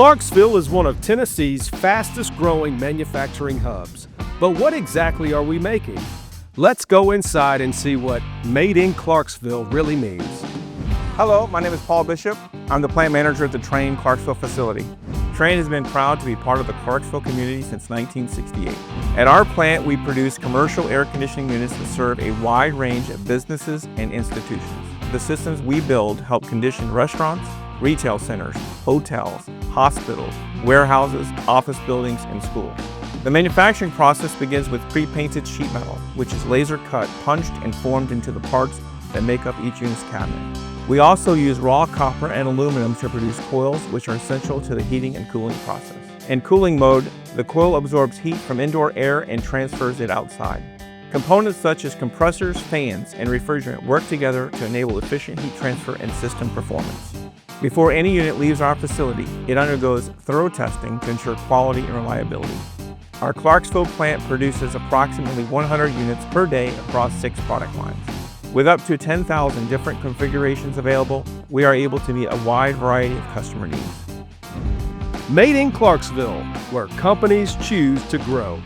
Clarksville is one of Tennessee's fastest growing manufacturing hubs. But what exactly are we making? Let's go inside and see what Made in Clarksville really means. Hello, my name is Paul Bishop. I'm the plant manager at the TRANE Clarksville facility. TRANE has been proud to be part of the Clarksville community since 1968. At our plant, we produce commercial air conditioning units that serve a wide range of businesses and institutions. The systems we build help condition restaurants, retail centers, hotels, hospitals, warehouses, office buildings, and schools. The manufacturing process begins with pre-painted sheet metal, which is laser cut, punched, and formed into the parts that make up each unit's cabinet. We also use raw copper and aluminum to produce coils, which are essential to the heating and cooling process. In cooling mode, the coil absorbs heat from indoor air and transfers it outside. Components such as compressors, fans, and refrigerant work together to enable efficient heat transfer and system performance. Before any unit leaves our facility, it undergoes thorough testing to ensure quality and reliability. Our Clarksville plant produces approximately 100 units per day across 6 product lines. With up to 10,000 different configurations available, we are able to meet a wide variety of customer needs. Made in Clarksville, where companies choose to grow.